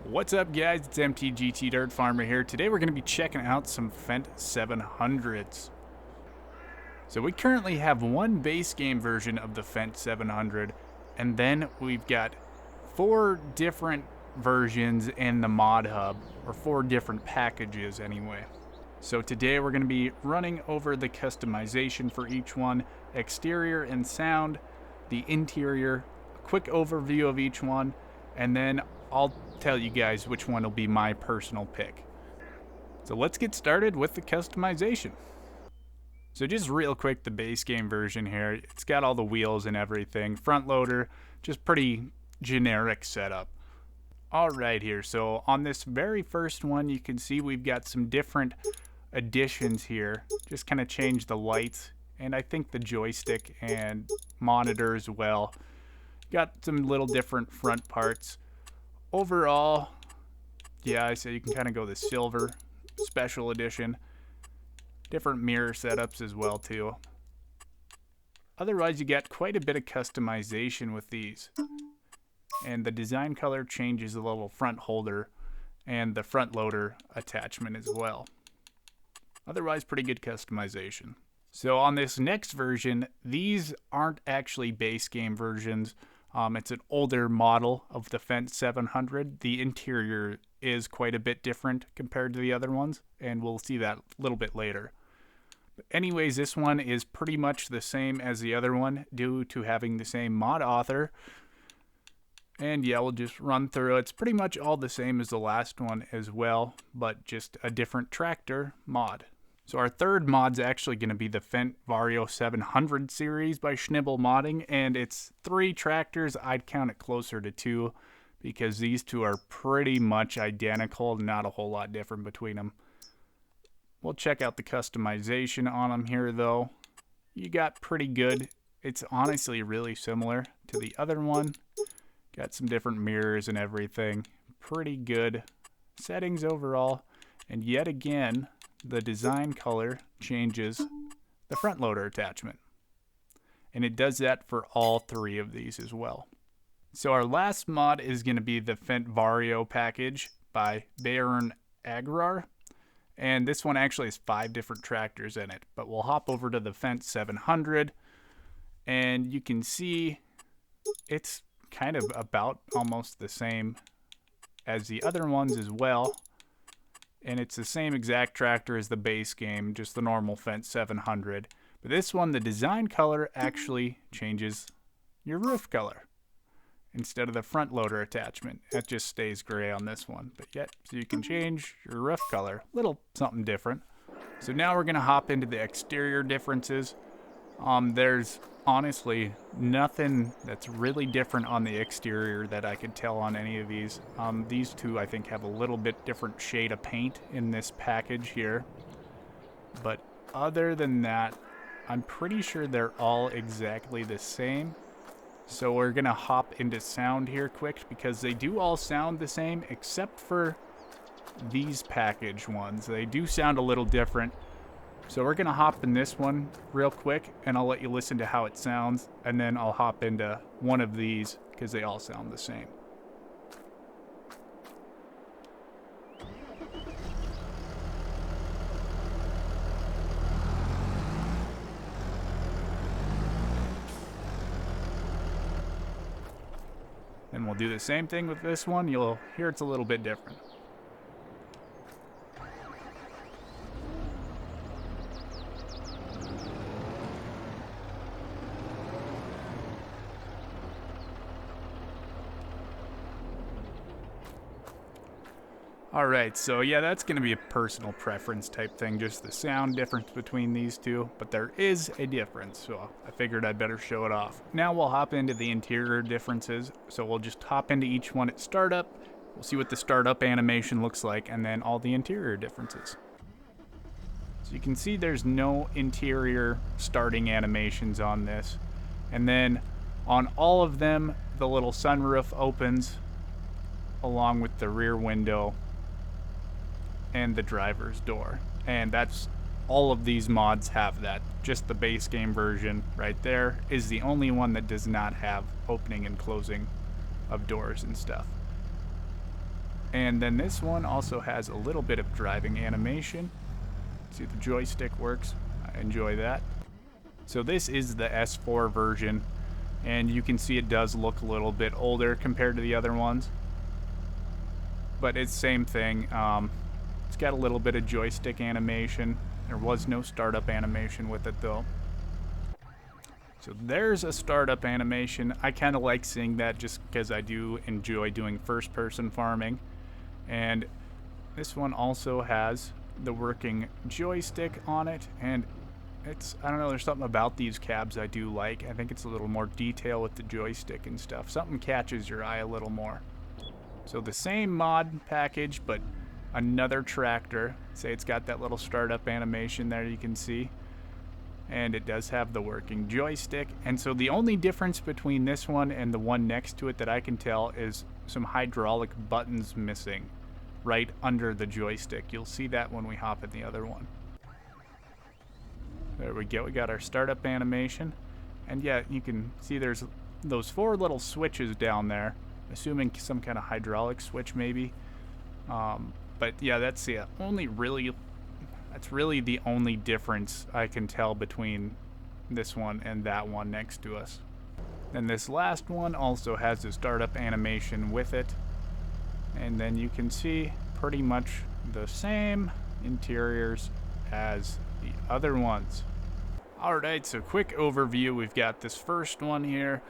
What's up, guys? It's MTGT Dirt Farmer here. Today we're going to be checking out some Fendt 700s. So we currently have one base game version of the Fendt 700, and then we've got 4 different versions in the mod hub, or 4 different packages anyway. So today we're going to be running over the customization for each one, exterior and sound, the interior, a quick overview of each one, and then I'll tell you guys which one will be my personal pick. So let's get started with the customization. So just real quick, the base game version here, it's got all the wheels and everything, front loader, just pretty generic setup. Alright here, so on this very first one you can see we've got some different additions here, just kind of change the lights and I think the joystick and monitor as well. Got some little different front parts. Overall, yeah, I say you can kind of go the silver special edition. Different mirror setups as well too. Otherwise, you get quite a bit of customization with these. And the design color changes the little front holder and the front loader attachment as well. Otherwise, pretty good customization. So on this next version, these aren't actually base game versions. It's an older model of the Fendt 700. The interior is quite a bit different compared to the other ones, and we'll see that a little bit later. But anyways, this one is pretty much the same as the other one due to having the same mod author. And yeah, we'll just run through it. It's pretty much all the same as the last one as well, but just a different tractor mod. So our third mod's actually going to be the Fendt Vario 700 series by Schnibble Modding, and it's 3 tractors. I'd count it closer to 2 because these two are pretty much identical, not a whole lot different between them. We'll check out the customization on them here though. You got pretty good. It's honestly really similar to the other one. Got some different mirrors and everything. Pretty good settings overall, and yet again, the design color changes the front loader attachment. And it does that for all 3 of these as well. So our last mod is going to be the Fendt Vario package by Baron Agrar. And this one actually has 5 different tractors in it. But we'll hop over to the Fendt 700. And you can see it's kind of about almost the same as the other ones as well. And it's the same exact tractor as the base game, just the normal Fendt 700. But this one, the design color actually changes your roof color instead of the front loader attachment. It just stays gray on this one. But yet, so you can change your roof color, little something different. So now we're gonna hop into the exterior differences. There's honestly nothing that's really different on the exterior that I could tell on any of these. These two I think have a little bit different shade of paint in this package here, but other than that I'm pretty sure they're all exactly the same. So we're gonna hop into sound here quick because they do all sound the same except for these package ones. They do sound a little different. So we're going to hop in this one real quick, and I'll let you listen to how it sounds, and then I'll hop into one of these because they all sound the same. And we'll do the same thing with this one. You'll hear it's a little bit different. Alright, so yeah, that's going to be a personal preference type thing, just the sound difference between these two, but there is a difference, so I figured I'd better show it off. Now we'll hop into the interior differences, so we'll just hop into each one at startup, we'll see what the startup animation looks like, and then all the interior differences. So you can see there's no interior starting animations on this, and then on all of them, the little sunroof opens along with the rear window and the driver's door, and that's all of these mods have that. Just the base game version right there is the only one that does not have opening and closing of doors and stuff. And then this one also has a little bit of driving animation. See, the joystick works. I enjoy that. So this is the S4 version, and you can see it does look a little bit older compared to the other ones. But it's same thing. It's got a little bit of joystick animation. There was no startup animation with it though. So there's a startup animation. I kind of like seeing that just because I do enjoy doing first-person farming. And this one also has the working joystick on it, and I don't know, there's something about these cabs I do like. I think it's a little more detail with the joystick and stuff. Something catches your eye a little more. So the same mod package, but another tractor. Say it's got that little startup animation there you can see. And it does have the working joystick. And so the only difference between this one and the one next to it that I can tell is some hydraulic buttons missing right under the joystick. You'll see that when we hop in the other one. There we go. We got our startup animation. And yeah, you can see there's those 4 little switches down there. Assuming some kind of hydraulic switch maybe. But yeah, that's really the only difference I can tell between this one and that one next to us. And this last one also has a startup animation with it. And then you can see pretty much the same interiors as the other ones. Alright, so quick overview. We've got this first one here.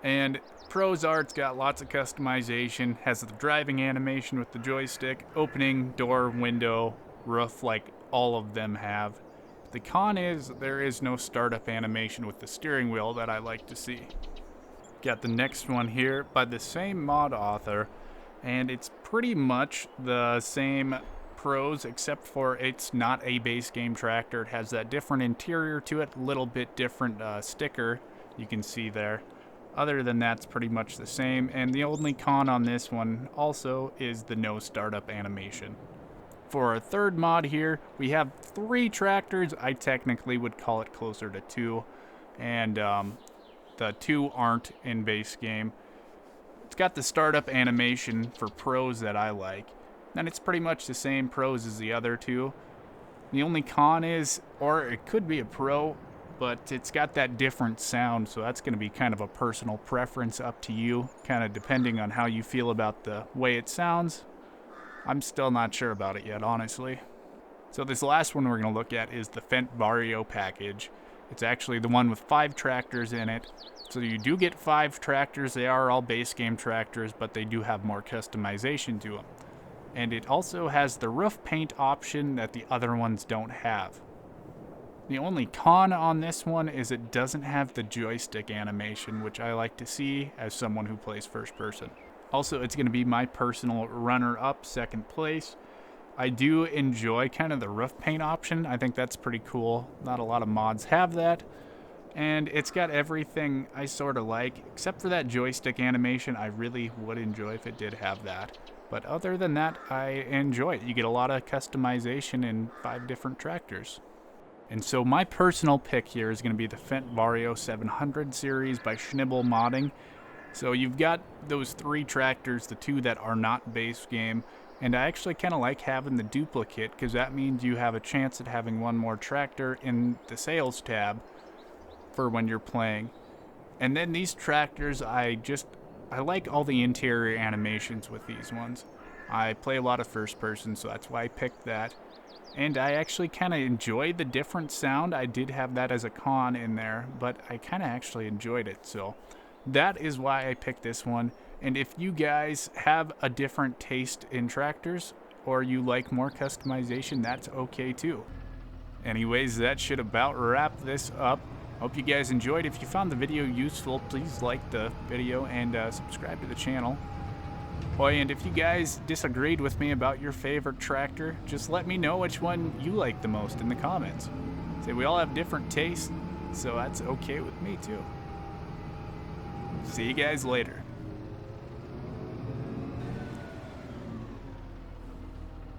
And pros are it's got lots of customization, has the driving animation with the joystick, opening, door, window, roof, like all of them have. The con is there is no startup animation with the steering wheel that I like to see. Got the next one here by the same mod author, and it's pretty much the same pros except for it's not a base game tractor. It has that different interior to it, a little bit different sticker you can see there. Other than that, it's pretty much the same, and the only con on this one also is the no startup animation. For our third mod here, we have 3 tractors. I technically would call it closer to 2, and the 2 aren't in base game. It's got the startup animation for pros that I like, and it's pretty much the same pros as the other 2. The only con is, or it could be a pro, but it's got that different sound, so that's going to be kind of a personal preference up to you, kind of depending on how you feel about the way it sounds. I'm still not sure about it yet, honestly. So this last one we're going to look at is the Fendt Vario package. It's actually the one with 5 tractors in it. So you do get 5 tractors. They are all base game tractors, but they do have more customization to them. And it also has the roof paint option that the other ones don't have. The only con on this one is it doesn't have the joystick animation, which I like to see as someone who plays first person. Also, it's going to be my personal runner-up, second place. I do enjoy kind of the roof paint option. I think that's pretty cool. Not a lot of mods have that. And it's got everything I sort of like, except for that joystick animation. I really would enjoy if it did have that. But other than that, I enjoy it. You get a lot of customization in 5 different tractors. And so my personal pick here is going to be the Fendt Vario 700 series by Schnibble Modding. So you've got those 3 tractors, the 2 that are not base game, and I actually kind of like having the duplicate because that means you have a chance at having one more tractor in the sales tab for when you're playing. And then these tractors, I like all the interior animations with these ones. I play a lot of first person, so that's why I picked that. And I actually kind of enjoy the different sound. I did have that as a con in there, but I kind of actually enjoyed it. So that is why I picked this one. And if you guys have a different taste in tractors or you like more customization, that's okay too. Anyways, that should about wrap this up. Hope you guys enjoyed. If you found the video useful, please like the video and subscribe to the channel. Oh, and if you guys disagreed with me about your favorite tractor, just let me know which one you like the most in the comments. Say we all have different tastes, so that's okay with me too. See you guys later.